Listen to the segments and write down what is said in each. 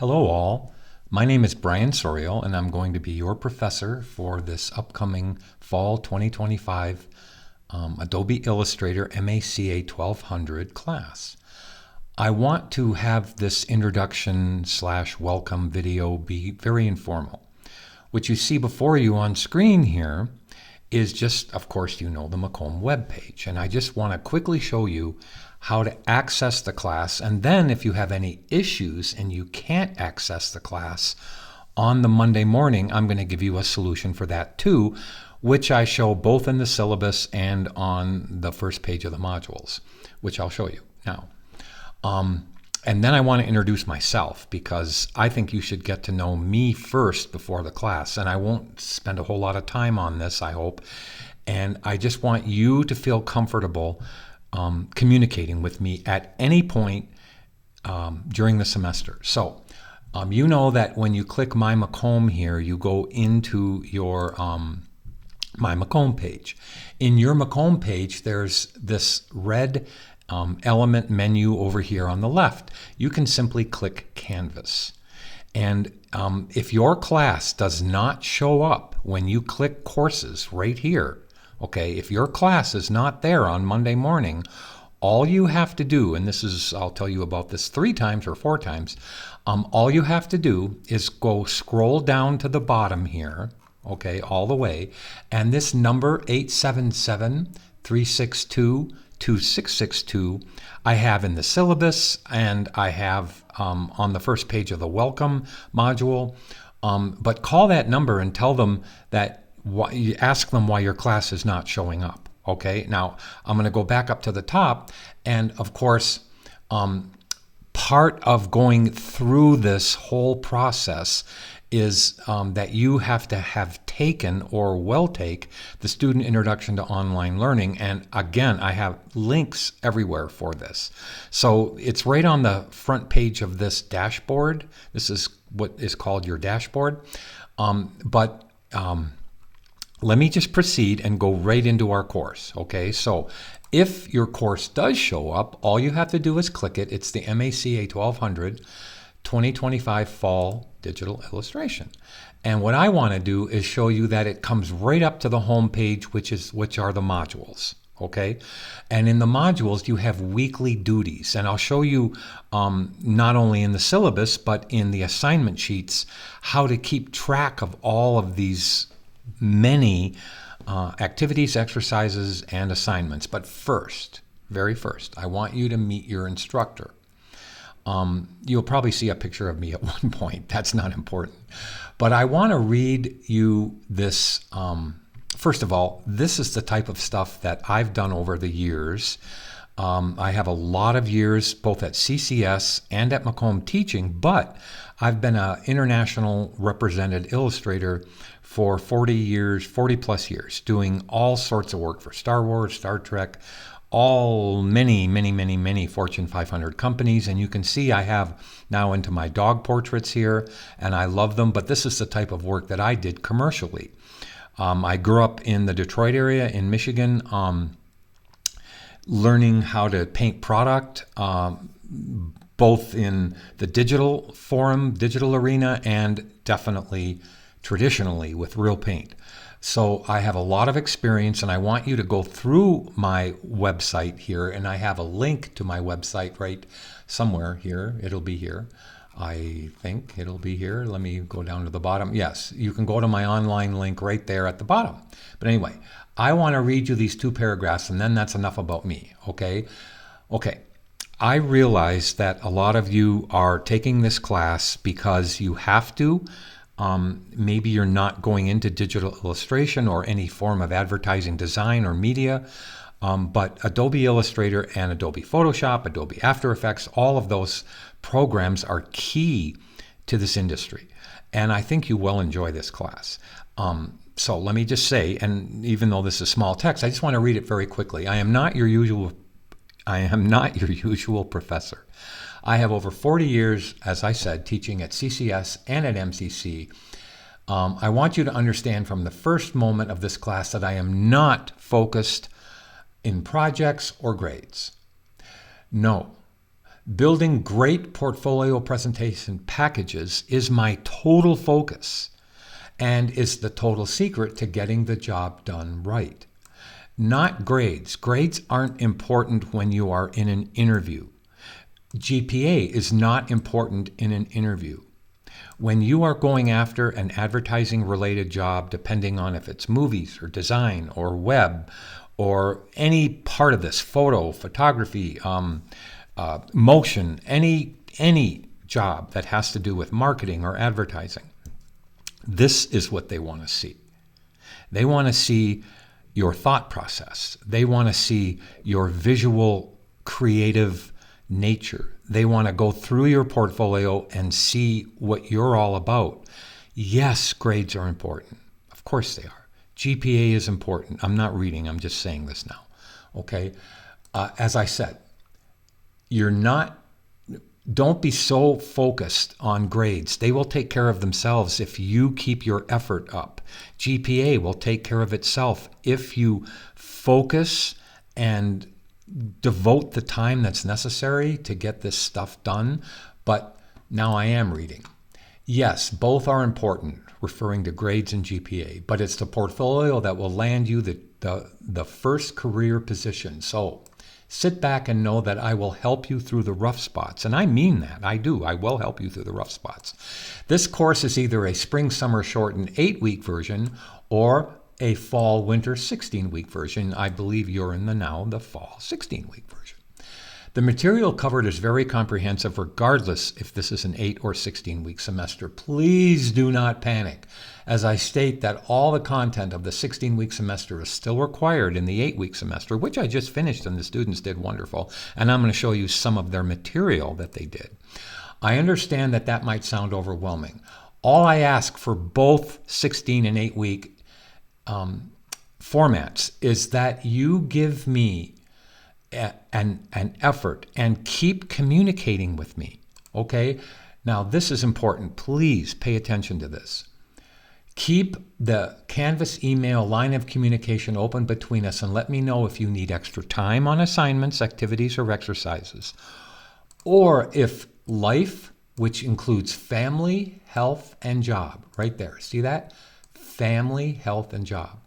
Hello all, my name is Brian Sorial and I'm going to be your professor for this upcoming Fall 2025 Adobe Illustrator MACA 1200 class. I want to have this introduction / welcome video be very informal. What you see before you on screen here is just, of course, the Macomb webpage. And I just want to quickly show you how to access the class. And then if you have any issues and you can't access the class on the Monday morning, I'm going to give you a solution for that too, which I show both in the syllabus and on the first page of the modules, which I'll show you now. And then I want to introduce myself because I think you should get to know me first before the class. And I won't spend a whole lot of time on this, I hope. And I just want you to feel comfortable communicating with me at any point during the semester. So you know that when you click My Macomb here, you go into your My Macomb page. In your Macomb page, there's this red element menu over here on the left. You can simply click Canvas. And if your class does not show up when you click Courses right here, okay, if your class is not there on Monday morning, all you have to do, and this is, I'll tell you about this 3 times or 4 times, all you have to do is go scroll down to the bottom here, okay, all the way, and this number 877-362-2662 I have in the syllabus, and I have on the first page of the welcome module, but call that number and tell them that you ask them why your class is not showing up. Okay, now I'm going to go back up to the top, and of course, part of going through this whole process is that you have to have taken or will take the Student Introduction to Online Learning. And again, I have links everywhere for this. So it's right on the front page of this dashboard. This is what is called your dashboard. Let me just proceed and go right into our course. Okay, so if your course does show up, all you have to do is click it. It's the MACA 1200 2025 Fall Digital Illustration. And what I want to do is show you that it comes right up to the home page, which are the modules. Okay, and in the modules you have weekly duties, and I'll show you not only in the syllabus but in the assignment sheets how to keep track of all of these many activities, exercises, and assignments. But first, very first, I want you to meet your instructor. You'll probably see a picture of me at one point. That's not important. But I want to read you this. First of all, this is the type of stuff that I've done over the years. I have a lot of years both at CCS and at Macomb teaching, but I've been an international represented illustrator for 40 plus years, doing all sorts of work for Star Wars, Star Trek, many Fortune 500 companies. And you can see I have now into my dog portraits here, and I love them, but this is the type of work that I did commercially. I grew up in the Detroit area in Michigan, learning how to paint product, both in the digital arena, and definitely traditionally with real paint. So I have a lot of experience, and I want you to go through my website here, and I have a link to my website right somewhere here. It'll be here. I think it'll be here. Let me go down to the bottom. Yes, you can go to my online link right there at the bottom. But anyway, I want to read you these 2 paragraphs, and then that's enough about me, okay? Okay, I realize that a lot of you are taking this class because you have to. Maybe you're not going into digital illustration or any form of advertising design or media, but Adobe Illustrator and Adobe Photoshop, Adobe After Effects, all of those programs are key to this industry. And I think you will enjoy this class. So let me just say, and even though this is small text, I just want to read it very quickly. I am not your usual professor. I have over 40 years, as I said, teaching at CCS and at MCC. I want you to understand from the first moment of this class that I am not focused in projects or grades. No, Building great portfolio presentation packages is my total focus and is the total secret to getting the job done right. Not grades. Grades aren't important when you are in an interview. GPA is not important in an interview. When you are going after an advertising related job, depending on if it's movies or design or web or any part of this, photo, photography, motion, any job that has to do with marketing or advertising, this is what they want to see. They want to see your thought process. They want to see your visual, creative nature. They want to go through your portfolio and see what you're all about. Yes, grades are important. Of course they are. GPA is important. I'm not reading. I'm just saying this now. Okay? As I said, don't be so focused on grades. They will take care of themselves if you keep your effort up. GPA will take care of itself if you focus and devote the time that's necessary to get this stuff done. But now I am reading. Yes, both are important, referring to grades and GPA, but it's the portfolio that will land you the first career position. So sit back and know that I will help you through the rough spots. And I mean that. I do. I will help you through the rough spots. This course is either a spring-summer shortened 8-week version or a fall-winter 16-week version. I believe you're in the fall 16-week version. The material covered is very comprehensive regardless if this is an 8 or 16-week semester. Please do not panic as I state that all the content of the 16-week semester is still required in the 8-week semester, which I just finished and the students did wonderful. And I'm going to show you some of their material that they did. I understand that that might sound overwhelming. All I ask for both 16 and 8-week formats is that you give me an effort and keep communicating with me. Okay? Now, this is important. Please pay attention to this. Keep the Canvas email line of communication open between us and let me know if you need extra time on assignments, activities, or exercises. Or if life, which includes family, health, and job, right there. See that? Family, health, and job.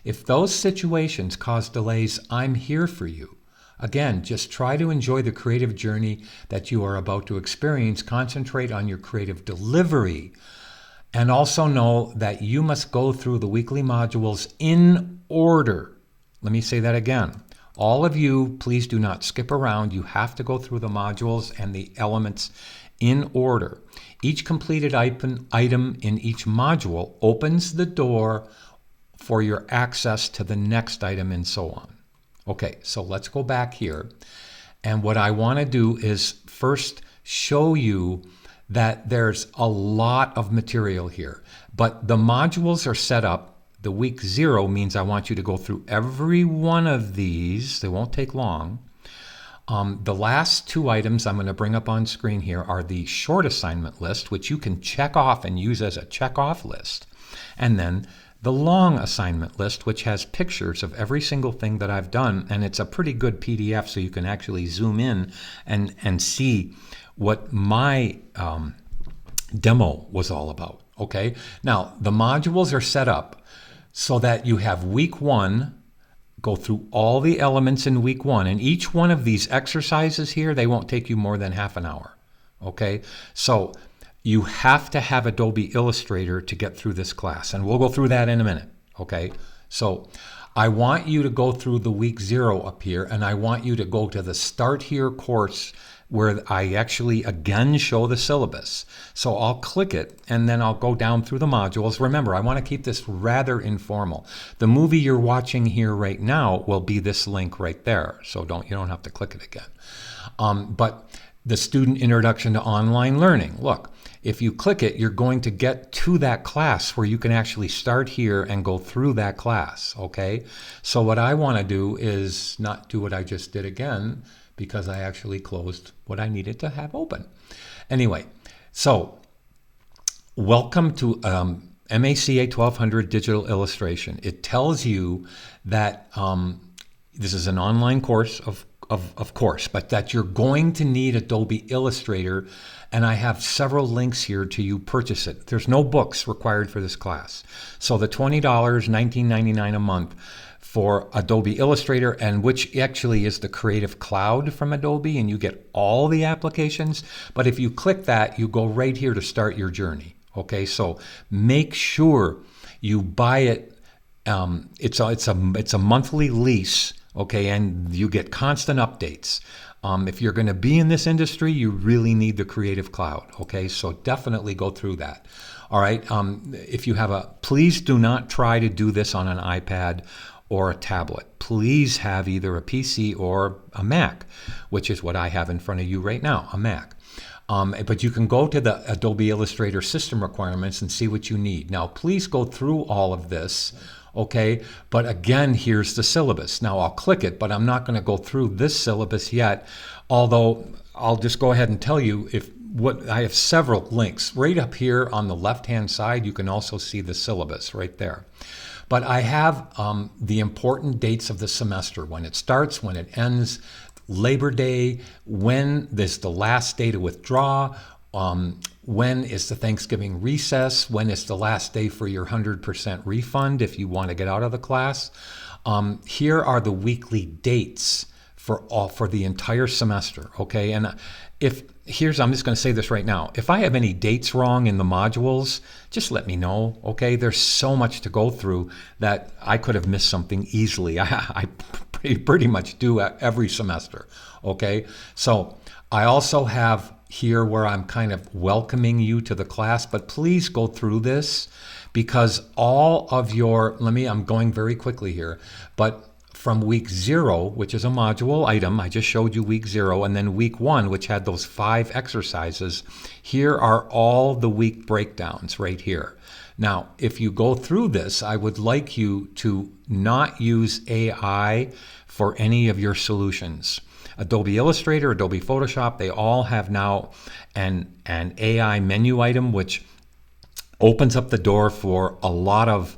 If those situations cause delays, I'm here for you. Again, just try to enjoy the creative journey that you are about to experience. Concentrate on your creative delivery. And also know that you must go through the weekly modules in order. Let me say that again. All of you, please do not skip around. You have to go through the modules and the elements in order. Each completed item in each module opens the door for your access to the next item and so on. Okay, so let's go back here. And what I want to do is first show you that there's a lot of material here. But the modules are set up. The week 0 means I want you to go through every one of these. They won't take long. The last 2 items I'm going to bring up on screen here are the short assignment list, which you can check off and use as a check-off list. And then the long assignment list, which has pictures of every single thing that I've done. And it's a pretty good PDF, so you can actually zoom in and see what my demo was all about. Okay. Now, the modules are set up so that you have week 1, go through all the elements in week 1. And each one of these exercises here, they won't take you more than half an hour. Okay. So you have to have Adobe Illustrator to get through this class. And we'll go through that in a minute. Okay. So I want you to go through the week 0 up here, and I want you to go to the Start Here course where I actually again show the syllabus. So I'll click it and then I'll go down through the modules. Remember, I want to keep this rather informal. The movie you're watching here right now will be this link right there. So you don't have to click it again. But the Student Introduction to Online Learning. Look, if you click it, you're going to get to that class where you can actually start here and go through that class. Okay. So what I want to do is not do what I just did again, because I actually closed what I needed to have open. Anyway, so welcome to MACA 1200 Digital Illustration. It tells you that this is an online course, of course, but that you're going to need Adobe Illustrator, and I have several links here to you purchase it. There's no books required for this class. So the $20, $19.99 a month for Adobe Illustrator, and which actually is the Creative Cloud from Adobe, and you get all the applications. But if you click that, you go right here to start your journey. Okay, so make sure you buy it. It's a monthly lease. Okay, and you get constant updates. If you're going to be in this industry, you really need the Creative Cloud. Okay, so definitely go through that. All right, if you have please do not try to do this on an iPad or a tablet. Please have either a PC or a Mac, which is what I have in front of you right now, a Mac. But you can go to the Adobe Illustrator system requirements and see what you need. Now, please go through all of this. Okay, but again, here's the syllabus. Now I'll click it, but I'm not going to go through this syllabus yet, although I'll just go ahead and tell you I have several links. Right up here on the left-hand side, you can also see the syllabus right there. But I have the important dates of the semester, when it starts, when it ends, Labor Day, when is the last day to withdraw, when is the Thanksgiving recess? When is the last day for your 100% refund if you want to get out of the class? Here are the weekly dates for the entire semester. Okay, and I'm just going to say this right now. If I have any dates wrong in the modules, just let me know. Okay, there's so much to go through that I could have missed something easily. I pretty much do every semester. Okay, so I also have here where I'm kind of welcoming you to the class, but please go through this, because all of I'm going very quickly here, but from week 0, which is a module item, I just showed you week 0, and then week 1, which had those 5 exercises, here are all the week breakdowns right here. Now, if you go through this, I would like you to not use AI for any of your solutions. Adobe Illustrator, Adobe Photoshop, they all have now an AI menu item, which opens up the door for a lot of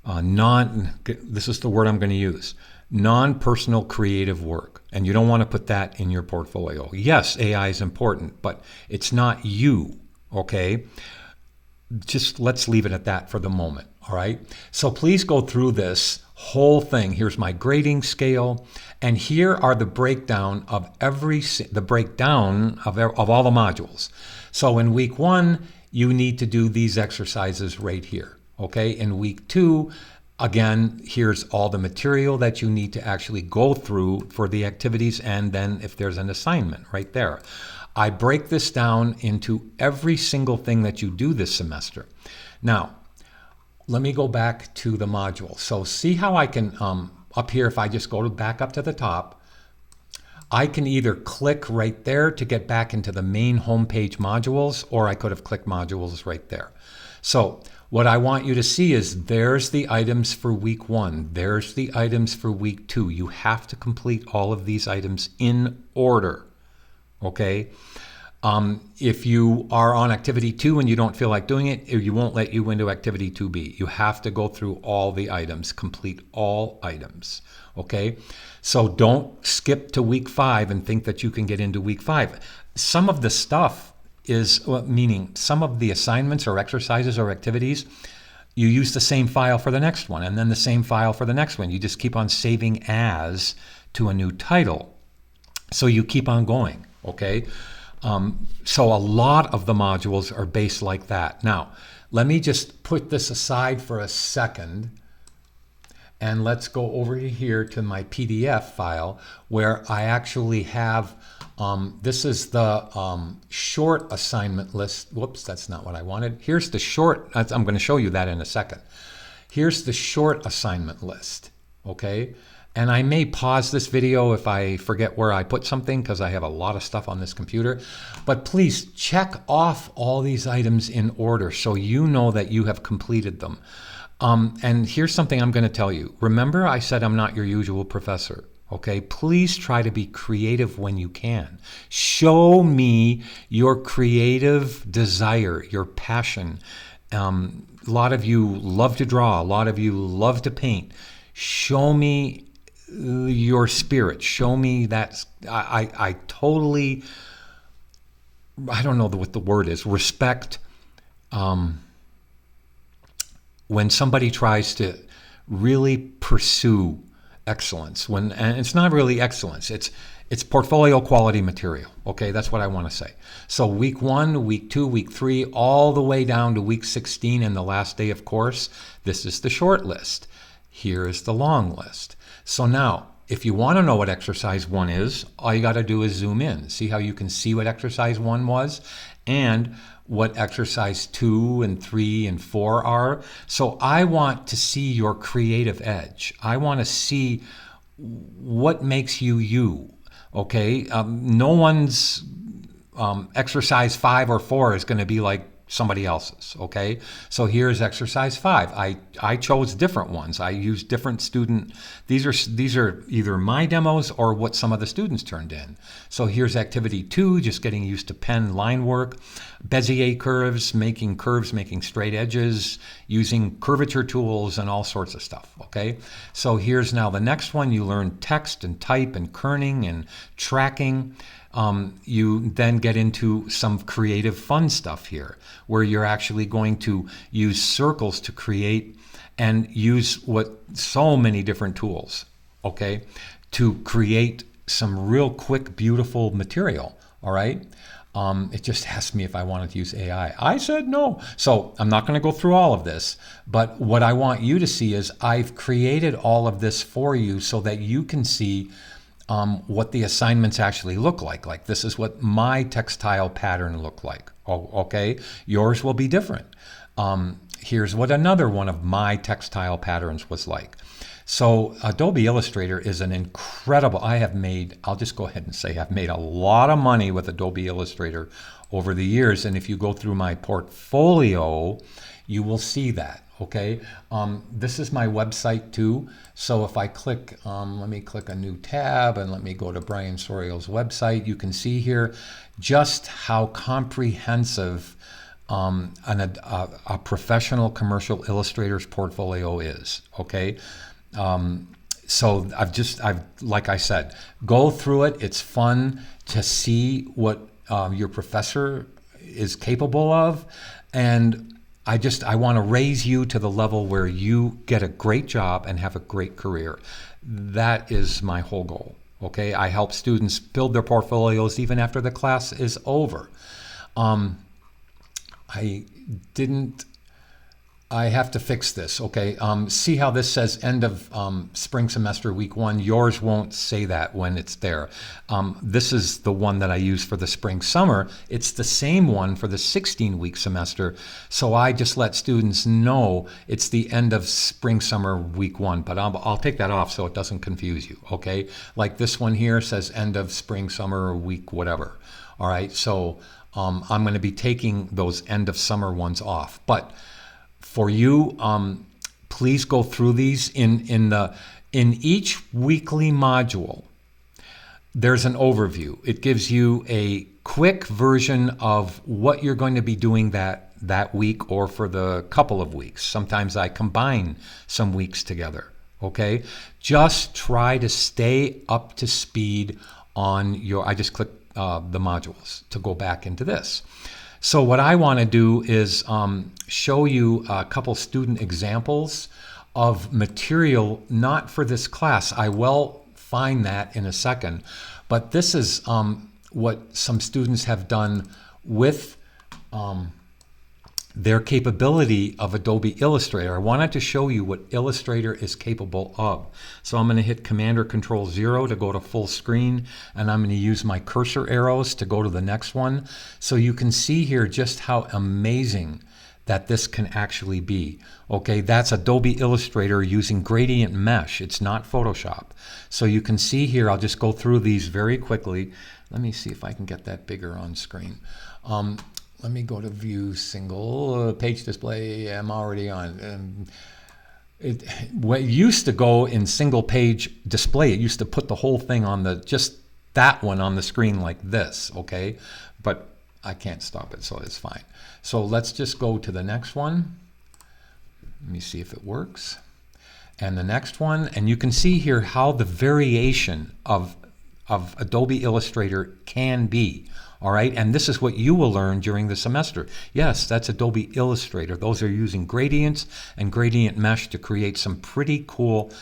this is the word I'm going to use, non-personal creative work. And you don't want to put that in your portfolio. Yes, AI is important, but it's not you, okay? Just let's leave it at that for the moment, all right? So please go through this whole thing. Here's my grading scale, and here are the breakdown of all the modules. So in week 1, you need to do these exercises right here. Okay, in week 2, again, here's all the material that you need to actually go through for the activities, and then if there's an assignment right there. I break this down into every single thing that you do this semester. Now, let me go back to the module. So see how I can, up here, if I just go back up to the top, I can either click right there to get back into the main homepage modules, or I could have clicked modules right there. So what I want you to see is there's the items for week 1. There's the items for week 2. You have to complete all of these items in order. Okay? If you are on activity 2 and you don't feel like doing it, you won't let you into activity 2B. You have to go through all the items, complete all items. Okay? So don't skip to week 5 and think that you can get into week 5. Some of the stuff meaning some of the assignments or exercises or activities, you use the same file for the next one, and then the same file for the next one. You just keep on saving as to a new title. So you keep on going, okay? So a lot of the modules are based like that. Now, let me just put this aside for a second, and let's go over here to my PDF file where I actually have, this is the short assignment list. Whoops, that's not what I wanted. Here's the short, I'm going to show you that in a second. Here's the short assignment list, okay? And I may pause this video if I forget where I put something, because I have a lot of stuff on this computer. But please check off all these items in order so you know that you have completed them. And here's something I'm going to tell you. Remember, I said I'm not your usual professor. Okay, please try to be creative when you can. Show me your creative desire, your passion. A lot of you love to draw. A lot of you love to paint. Show me your spirit. Show me that. I totally, I don't know what the word is, respect when somebody tries to really pursue excellence. And it's not really excellence, it's portfolio quality material. Okay, that's what I want to say. So week 1, week 2, week 3, all the way down to week 16 and the last day of course, this is the short list. Here is the long list. So now, if you want to know what exercise 1 is, all you got to do is zoom in. See how you can see what exercise 1 was and what exercise 2 and 3 and 4 are. So I want to see your creative edge. I want to see what makes you you. Okay, no one's exercise 5 or 4 is going to be like somebody else's. Okay, so here's exercise 5. I chose different ones. I used different student. These are either my demos or what some of the students turned in. So here's activity 2, just getting used to pen line work, Bezier curves, making straight edges, using curvature tools and all sorts of stuff. Okay, so here's now the next one. You learn text and type and kerning and tracking. You then get into some creative fun stuff here where you're actually going to use circles to create and use so many different tools, okay, to create some real quick, beautiful material. All right. It just asked me if I wanted to use AI. I said no. So I'm not going to go through all of this, but what I want you to see is I've created all of this for you so that you can see what the assignments actually look like. Like this is what my textile pattern looked like. Oh, okay, yours will be different. Here's what another one of my textile patterns was like. So Adobe Illustrator is an incredible, I'll just go ahead and say I've made a lot of money with Adobe Illustrator over the years. And if you go through my portfolio, you will see that. Okay, this is my website too. So if I click, let me click a new tab and let me go to Brian Sorial's website. You can see here just how comprehensive a professional commercial illustrator's portfolio is. Okay, so I've like I said, go through it. It's fun to see what your professor is capable of, and I want to raise you to the level where you get a great job and have a great career. That is my whole goal. Okay, I help students build their portfolios even after the class is over. I have to fix this. Okay, see how this says end of spring semester week 1. Yours won't say that when it's there. This is the one that I use for the spring summer. It's the same one for the 16-week semester. So I just let students know it's the end of spring summer week 1, but I'll take that off so it doesn't confuse you. Okay, like this one here says end of spring summer week whatever. All right, so I'm going to be taking those end of summer ones off, but for you, please go through these in each weekly module. There's an overview. It gives you a quick version of what you're going to be doing that week or for the couple of weeks. Sometimes I combine some weeks together. Okay, just try to stay up to speed on your. I just click the modules to go back into this. So what I want to do is show you a couple student examples of material, not for this class. I will find that in a second. But this is what some students have done with their capability of Adobe Illustrator. I wanted to show you what Illustrator is capable of. So I'm going to hit Command or Control 0 to go to full screen, and I'm going to use my cursor arrows to go to the next one. So you can see here just how amazing that this can actually be. Okay, that's Adobe Illustrator using gradient mesh. It's not Photoshop. So you can see here, I'll just go through these very quickly. Let me see if I can get that bigger on screen. Let me go to view single page display. I'm already on. What used to go in single page display, it used to put the whole thing on just that one on the screen like this, okay? But I can't stop it, so it's fine. So let's just go to the next one. Let me see if it works. And the next one, and you can see here how the variation of Adobe Illustrator can be. All right, and this is what you will learn during the semester. Yes, that's Adobe Illustrator. Those are using gradients and gradient mesh to create some pretty cool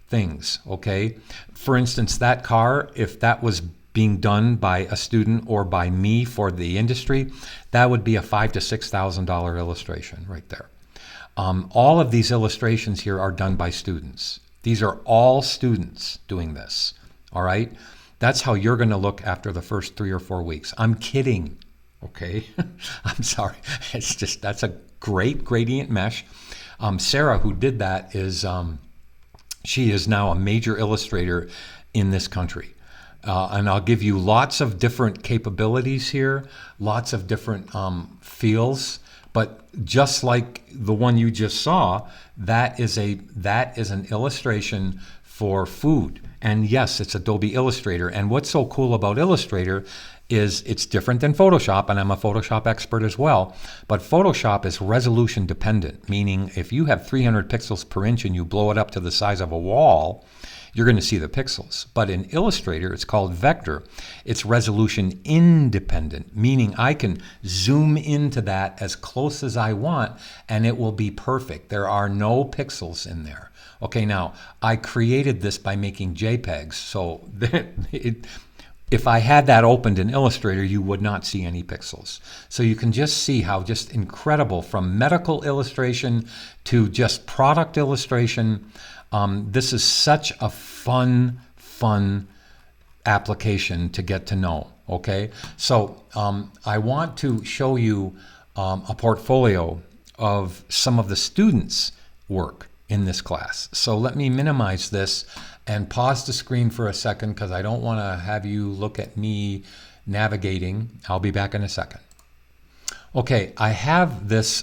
things, okay? For instance, that car, if that was being done by a student or by me for the industry, that would be a $5,000 to $6,000 illustration right there. All of these illustrations here are done by students. These are all students doing this, all right? That's how you're going to look after the first 3 or 4 weeks. I'm kidding, okay? I'm sorry. It's just, that's a great gradient mesh. Sarah, who did that, she is now a major illustrator in this country. And I'll give you lots of different capabilities here, lots of different feels. But just like the one you just saw, that is an illustration for food. And yes, it's Adobe Illustrator. And what's so cool about Illustrator is it's different than Photoshop, and I'm a Photoshop expert as well. But Photoshop is resolution dependent, meaning if you have 300 pixels per inch and you blow it up to the size of a wall, you're going to see the pixels. But in Illustrator, it's called vector. It's resolution independent, meaning I can zoom into that as close as I want and it will be perfect. There are no pixels in there. Okay, now I created this by making JPEGs, so if I had that opened in Illustrator, you would not see any pixels. So you can just see how just incredible, from medical illustration to just product illustration. This is such a fun application to get to know, okay? So I want to show you a portfolio of some of the students' work in this class. So let me minimize this and pause the screen for a second because I don't want to have you look at me navigating. I'll be back in a second. Okay, I have this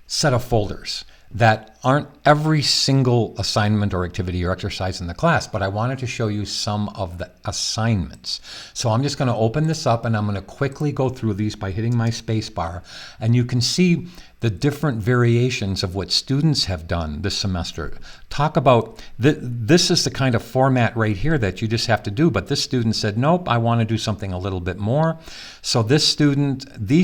set of folders that aren't every single assignment or activity or exercise in the class, but I wanted to show you some of the assignments. So I'm just going to open this up and I'm going to quickly go through these by hitting my space bar, and you can see the different variations of what students have done this semester. Talk about, this is the kind of format right here that you just have to do, but this student said, nope, I want to do something a little bit more. So these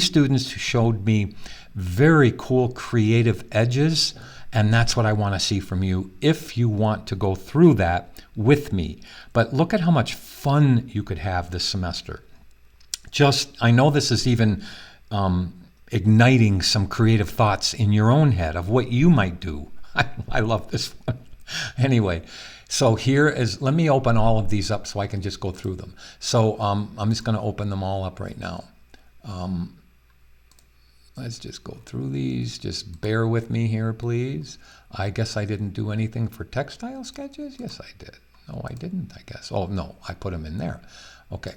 students showed me very cool creative edges, and that's what I want to see from you if you want to go through that with me. But look at how much fun you could have this semester. I know this is even igniting some creative thoughts in your own head of what you might do. I love this one. Anyway, so let me open all of these up so I can just go through them. So I'm just going to open them all up right now. Let's just go through these. Just bear with me here, please. I guess I didn't do anything for textile sketches. Yes, I did. No, I didn't, I guess. Oh, no, I put them in there. Okay.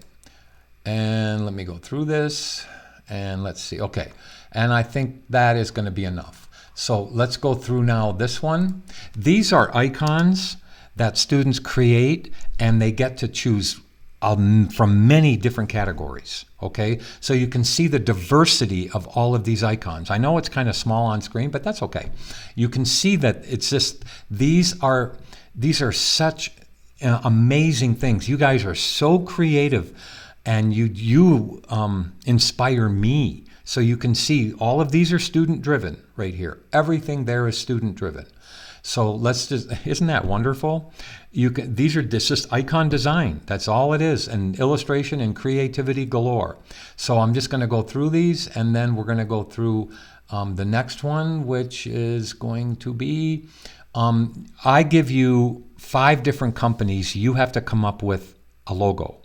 And let me go through this. And let's see. Okay. And I think that is going to be enough. So let's go through now this one. These are icons that students create, and they get to choose from many different categories, okay? So you can see the diversity of all of these icons. I know it's kind of small on screen, but that's okay. You can see that it's just, these are such amazing things. You guys are so creative, and you inspire me. So you can see all of these are student driven right here. Everything there is student driven. So isn't that wonderful? These are just icon design. That's all it is, and illustration and creativity galore. So I'm just going to go through these, and then we're going to go through the next one, which is going to be, I give you 5 different companies. You have to come up with a logo.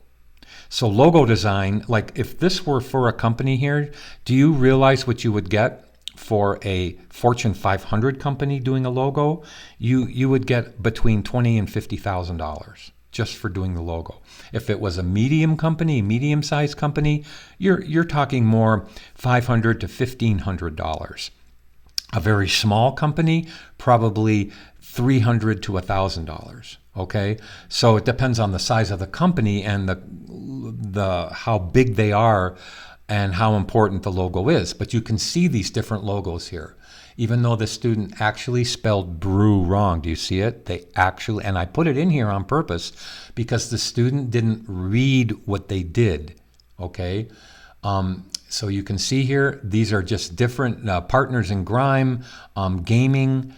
So logo design, like if this were for a company here, do you realize what you would get? For a Fortune 500 company doing a logo, you would get between $20,000 and $50,000 just for doing the logo. If it was a medium-sized company, you're talking more $500 to $1,500. A very small company, probably $300 to $1,000. Okay, so it depends on the size of the company and the how big they are and how important the logo is. But you can see these different logos here. Even though the student actually spelled brew wrong, do you see it? They actually, and I put it in here on purpose because the student didn't read what they did, okay? So you can see here, these are just different partners in grime, gaming.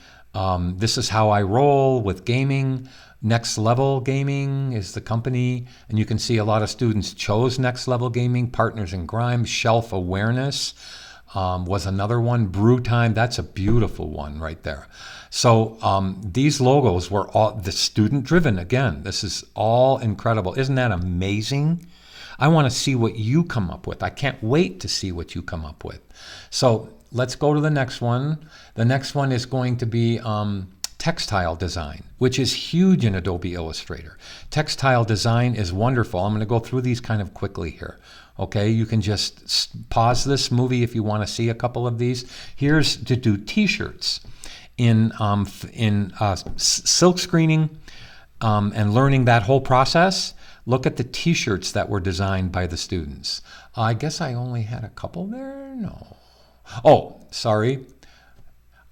This is how I roll with gaming. Next Level Gaming is the company, and you can see a lot of students chose Next Level Gaming. Partners in Grime, Shelf Awareness was another one. Brew Time, that's a beautiful one right there. So these logos were all the student driven. Again, this is all incredible. Isn't that amazing? I want to see what you come up with. I can't wait to see what you come up with. So let's go to the next one. The next one is going to be textile design, which is huge in Adobe Illustrator. Textile design is wonderful. I'm going to go through these kind of quickly here. Okay, you can just pause this movie if you want to see a couple of these. Here's to do t-shirts in silk screening and learning that whole process. Look at the t-shirts that were designed by the students. I guess I only had a couple there. No. Oh, sorry.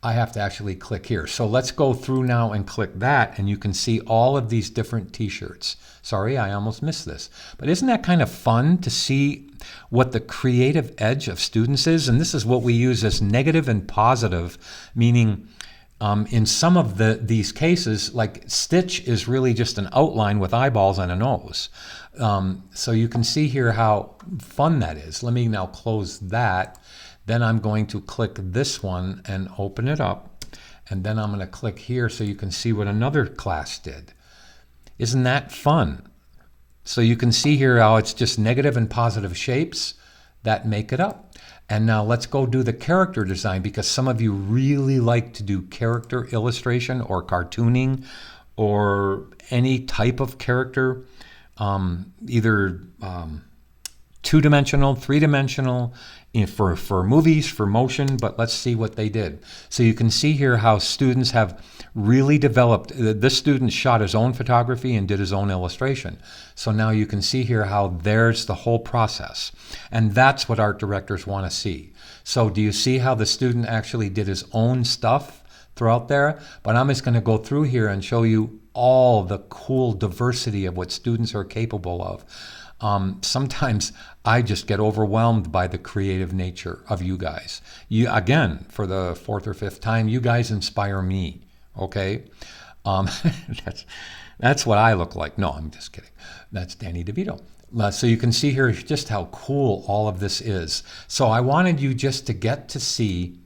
I have to actually click here. So let's go through now and click that, and you can see all of these different t-shirts. Sorry, I almost missed this. But isn't that kind of fun to see what the creative edge of students is? And this is what we use as negative and positive, meaning in some of these cases, like Stitch is really just an outline with eyeballs and a nose. So you can see here how fun that is. Let me now close that. Then I'm going to click this one and open it up. And then I'm going to click here so you can see what another class did. Isn't that fun? So you can see here how it's just negative and positive shapes that make it up. And now let's go do the character design, because some of you really like to do character illustration or cartooning or any type of character, either two-dimensional, three-dimensional, for movies, for motion, but let's see what they did. So you can see here how students have really developed. This student shot his own photography and did his own illustration. So now you can see here how there's the whole process. And that's what art directors want to see. So do you see how the student actually did his own stuff throughout there? But I'm just going to go through here and show you all the cool diversity of what students are capable of. Sometimes I just get overwhelmed by the creative nature of you guys. You, again, for the fourth or fifth time, you guys inspire me, okay? That's what I look like. No, I'm just kidding. That's Danny DeVito. So you can see here just how cool all of this is. So I wanted you just to get to see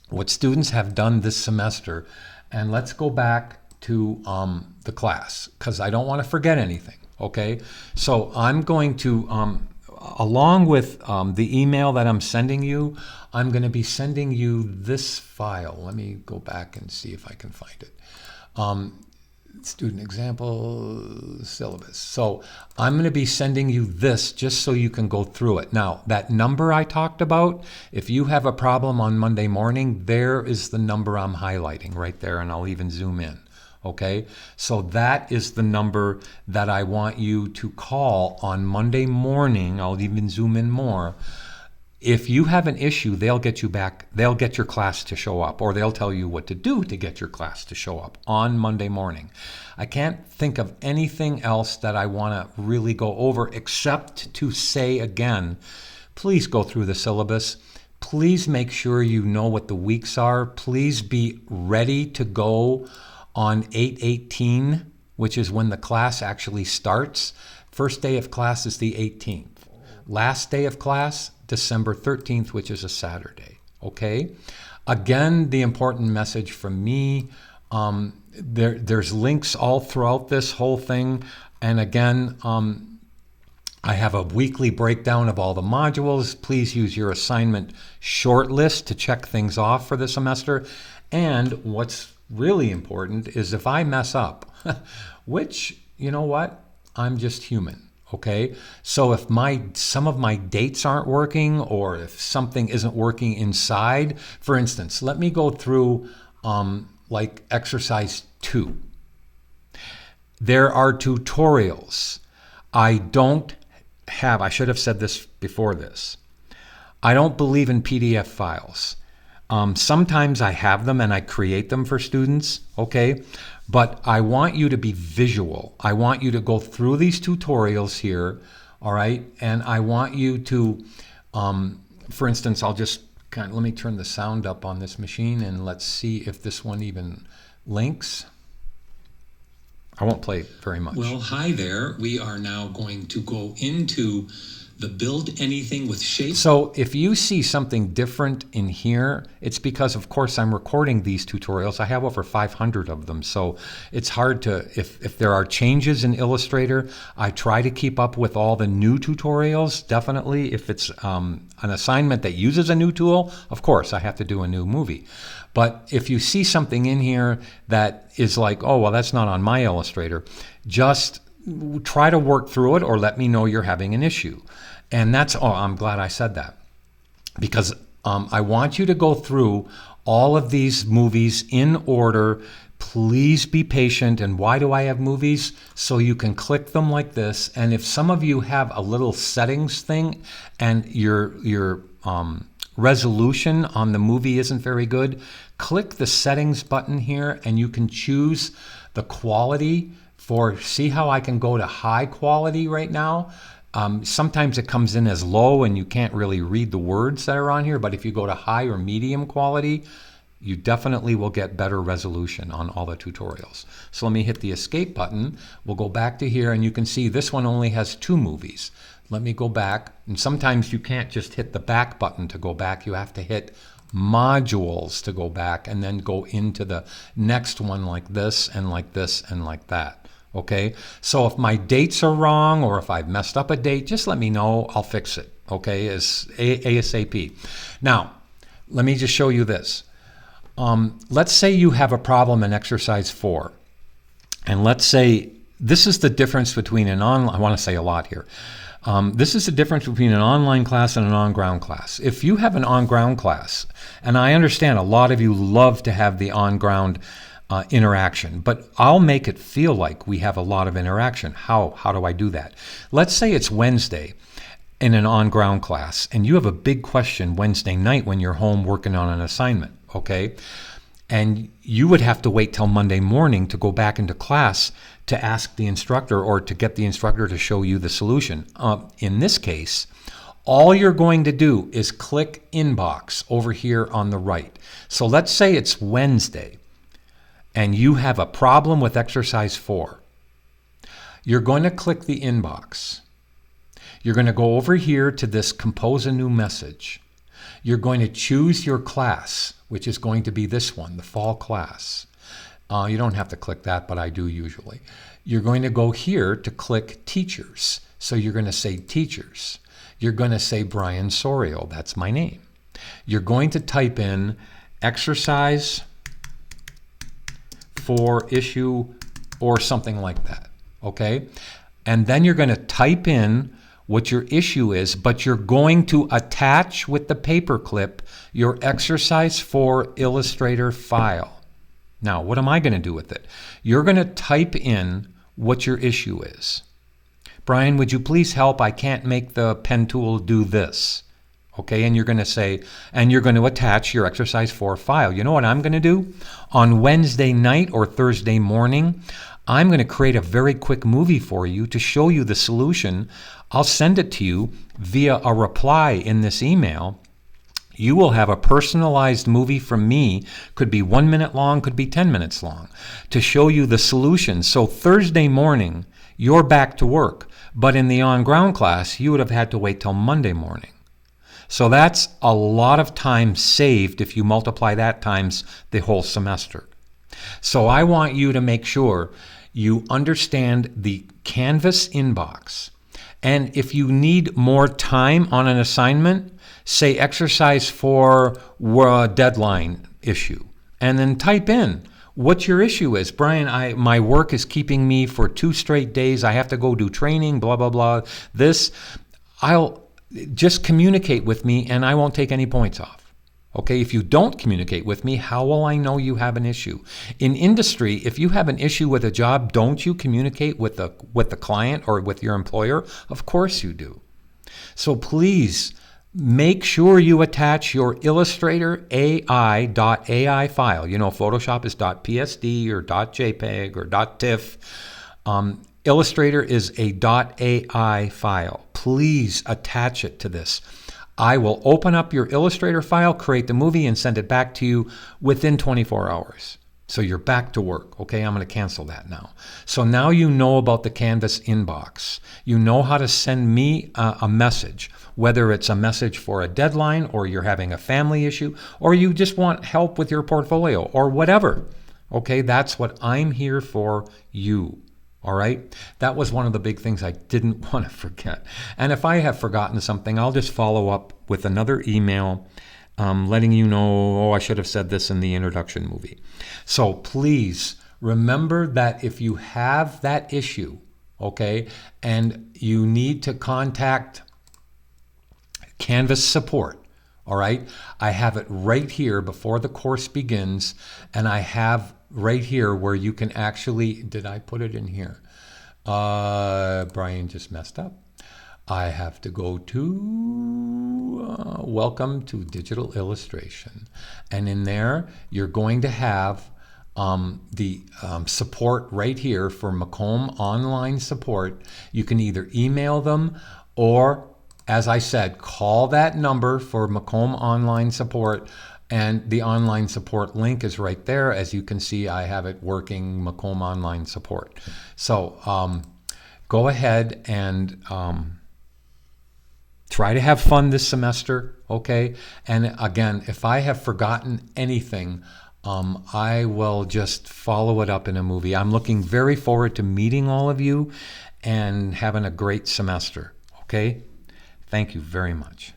what students have done this semester. And let's go back to the class, because I don't want to forget anything. Okay, so I'm going to, along with the email that I'm sending you, I'm going to be sending you this file. Let me go back and see if I can find it. Student example, syllabus. So I'm going to be sending you this just so you can go through it. Now, that number I talked about, if you have a problem on Monday morning, there is the number I'm highlighting right there, and I'll even zoom in. Okay, so that is the number that I want you to call on Monday morning. I'll even zoom in more. If you have an issue, they'll get you back. They'll get your class to show up, or they'll tell you what to do to get your class to show up on Monday morning. I can't think of anything else that I want to really go over except to say again, please go through the syllabus. Please make sure you know what the weeks are. Please be ready to go on 8/18, which is when the class actually starts. First day of class is the 18th. Last day of class, December 13th, which is a Saturday. Okay? Again, the important message from me, there's links all throughout this whole thing. And again, I have a weekly breakdown of all the modules. Please use your assignment short list to check things off for the semester. And what's really important is if I mess up, which, you know what, I'm just human, okay? So if some of my dates aren't working, or if something isn't working inside, for instance, let me go through like exercise 2. There are tutorials. I should have said this before this. I don't believe in PDF files. Sometimes I have them and I create them for students, okay? But I want you to be visual. I want you to go through these tutorials here, all right? And I want you to, for instance, I'll just let me turn the sound up on this machine and let's see if this one even links. I won't play very much. Well, hi there. We are now going to go into the Build Anything with Shape. So if you see something different in here, it's because, of course, I'm recording these tutorials. I have over 500 of them, so it's hard to, if there are changes in Illustrator, I try to keep up with all the new tutorials, definitely. If it's an assignment that uses a new tool, of course, I have to do a new movie. But if you see something in here that is like, oh, well, that's not on my Illustrator, just try to work through it or let me know you're having an issue. And that's, oh, I'm glad I said that, because I want you to go through all of these movies in order. Please be patient. And why do I have movies? So you can click them like this. And if some of you have a little settings thing and your resolution on the movie isn't very good, click the settings button here and you can choose the quality for, see how I can go to high quality right now? Sometimes it comes in as low and you can't really read the words that are on here, but if you go to high or medium quality, you definitely will get better resolution on all the tutorials. So let me hit the escape button. We'll go back to here and you can see this one only has 2 movies. Let me go back, and sometimes you can't just hit the back button to go back. You have to hit modules to go back and then go into the next one like this and like this and like that. Okay, so if my dates are wrong or if I've messed up a date, just let me know. I'll fix it, okay, as ASAP. Now, let me just show you this. Let's say you have a problem in exercise 4. And let's say this is the difference between an online, I want to say a lot here. This is the difference between an online class and an on-ground class. If you have an on-ground class, and I understand a lot of you love to have the on-ground interaction, but I'll make it feel like we have a lot of interaction. How do I do that? Let's say it's Wednesday in an on-ground class, and you have a big question Wednesday night when you're home working on an assignment, okay? And you would have to wait till Monday morning to go back into class to ask the instructor or to get the instructor to show you the solution. In this case, all you're going to do is click Inbox over here on the right. So let's say it's Wednesday and you have a problem with exercise 4. You're going to click the inbox. You're going to go over here to this compose a new message. You're going to choose your class, which is going to be this one, the fall class. You don't have to click that, but I do usually. You're going to go here to click teachers. So you're going to say teachers. You're going to say Brian Sorial, that's my name. You're going to type in exercise 4 issue or something like that, okay? And then you're going to type in what your issue is, but you're going to attach with the paperclip your exercise 4 Illustrator file. Now, what am I going to do with it? You're going to type in what your issue is. Brian, would you please help? I can't make the pen tool do this. Okay, and you're going to say, and you're going to attach your exercise 4 file. You know what I'm going to do? On Wednesday night or Thursday morning, I'm going to create a very quick movie for you to show you the solution. I'll send it to you via a reply in this email. You will have a personalized movie from me, could be 1 minute long, could be 10 minutes long, to show you the solution. So Thursday morning, you're back to work. But in the on-ground class, you would have had to wait till Monday morning. So that's a lot of time saved if you multiply that times the whole semester. So I want you to make sure you understand the Canvas inbox. And if you need more time on an assignment, say exercise 4 deadline issue, and then type in what your issue is. Brian, my work is keeping me for 2 straight days. I have to go do training, blah, blah, blah. I'll just communicate with me and I won't take any points off. Okay, if you don't communicate with me, how will I know you have an issue? In industry, if you have an issue with a job, don't you communicate with the client or with your employer? Of course you do. So please make sure you attach your Illustrator AI.ai file. You know, Photoshop is .psd or .jpeg or .tiff. Illustrator is a .ai file. Please attach it to this. I will open up your Illustrator file, create the movie, and send it back to you within 24 hours. So you're back to work. Okay, I'm going to cancel that now. So now you know about the Canvas inbox. You know how to send me a message, whether it's a message for a deadline, or you're having a family issue, or you just want help with your portfolio, or whatever. Okay, that's what I'm here for you. All right? That was one of the big things I didn't want to forget. And if I have forgotten something, I'll just follow up with another email letting you know, I should have said this in the introduction movie. So please remember that if you have that issue, okay, and you need to contact Canvas support, all right, I have it right here before the course begins, and I have right here where you can actually, did I put it in here? Brian just messed up. I have to go to Welcome to Digital Illustration. And in there, you're going to have the support right here for Macomb Online Support. You can either email them or, as I said, call that number for Macomb Online Support. And the online support link is right there. As you can see, I have it working, Macomb Online Support. So go ahead and try to have fun this semester, okay? And again, if I have forgotten anything, I will just follow it up in a movie. I'm looking very forward to meeting all of you and having a great semester, okay? Thank you very much.